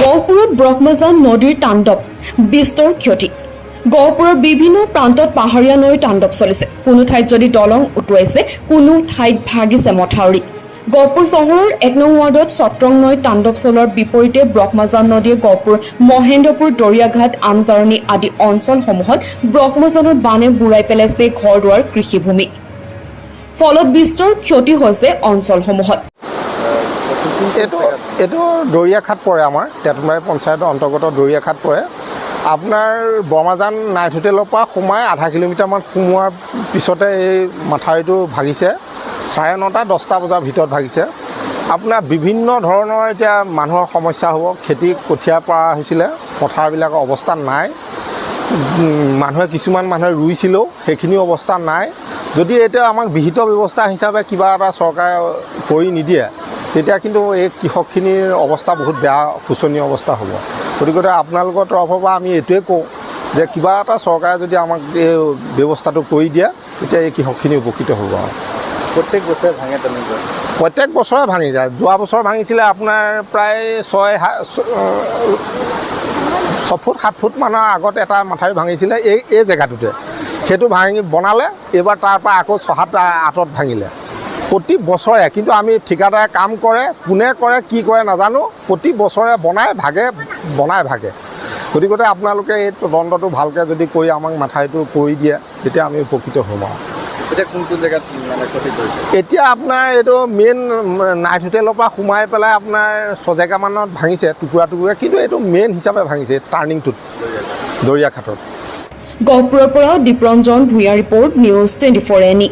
গহপুৰত ব্ৰহ্মজান নদীৰ তাণ্ডৱ, বিস্তৰ ক্ষতি। গহপুৰৰ বিভিন্ন প্ৰান্তত পাহাৰীয়া নৈৰ তাণ্ডৱ চলিছে। কোনো ঠাইত যদি দলং উটুৱাইছে, কোনো ঠাইত ভাগিছে মথাউৰি। গহপুৰ চহৰৰ ১ নং ৱাৰ্ডত চট্ৰং নৈৰ তাণ্ডৱ চলোৱাৰ বিপৰীতে ব্ৰহ্মজান নদীয়ে গহপুৰ, মহেন্দ্ৰপুৰ, দৰিয়াঘাট, আমজাৰণী আদি অঞ্চলসমূহত ব্ৰহ্মজানত বানে বুৰাই পেলাইছে ঘৰ-দুৱাৰ, কৃষিভূমি। ফলত বিস্তৰ ক্ষতি হৈছে অঞ্চলসমূহত। এইটো দৰিয়াঘাট পৰে, আমাৰ তেতমাৰী পঞ্চায়তৰ অন্তৰ্গত দৰিয়াঘাট পৰে। আপোনাৰ ব্ৰহ্মজান নাইট হোটেলৰ পৰা সোমাই আধা কিলোমিটাৰমান সোমোৱাৰ পিছতে এই মাথাউৰিটো ভাগিছে। 9:30-10টা বজাৰ ভিতৰত ভাগিছে। আপোনাৰ বিভিন্ন ধৰণৰ এতিয়া মানুহৰ সমস্যা হ'ব। খেতি কঠীয়া পৰা হৈছিলে, পথাৰবিলাকৰ অৱস্থা নাই। কিছুমান মানুহে ৰুইছিলেও সেইখিনি অৱস্থা নাই। যদি এতিয়া আমাক বিহিত ব্যৱস্থা হিচাপে কিবা এটা চৰকাৰে কৰি নিদিয়ে, তেতিয়া কিন্তু এই কৃষকখিনিৰ অৱস্থা বহুত বেয়া, শোচনীয় অৱস্থা হ'ব। গতিকে আপোনালোকৰ তৰফৰ পৰা আমি এইটোৱে কওঁ যে কিবা এটা চৰকাৰে যদি আমাক এই ব্যৱস্থাটো কৰি দিয়ে, তেতিয়া এই কৃষকখিনি উপকৃত হ'ব। প্ৰত্যেক বছৰে ভাঙে তেনেকৈ? প্ৰত্যেক বছৰে ভাঙি যায়। যোৱা বছৰ ভাঙিছিলে আপোনাৰ প্ৰায় 6 ফুট 7 ফুট মানৰ আগত এটা মাথাউৰি ভাঙিছিলে এই জেগাটোতে। সেইটো বনালে, এইবাৰ তাৰ পৰা আকৌ 6-7 আঁতৰত ভাঙিলে। প্ৰতি বছৰে, কিন্তু আমি ঠিকাদাৰে কাম কৰে, কোনে কৰে কি কৰে নাজানো, প্ৰতি বছৰে বনাই ভাগে। গতিকে আপোনালোকে এই তদন্তটো ভালকৈ যদি কৰি আমাক মাথাউৰিটো কৰি দিয়ে, তেতিয়া আমি উপকৃত হ'ম। এতিয়া কোনটো জেগাত মানে ক্ষতি কৰিছে? এতিয়া আপোনাৰ এইটো মেইন নাইট হোটেলৰ পৰা সোমাই পেলাই আপোনাৰ 6 জেগামানত ভাঙিছে টুকুৰা, কিন্তু এইটো মেইন হিচাপে ভাঙিছে টাৰ্ণিংটোত, দৰিয়াঘাটত। গহপুৰৰ পৰা Dipranjan Bhuyan report, news 24 NE।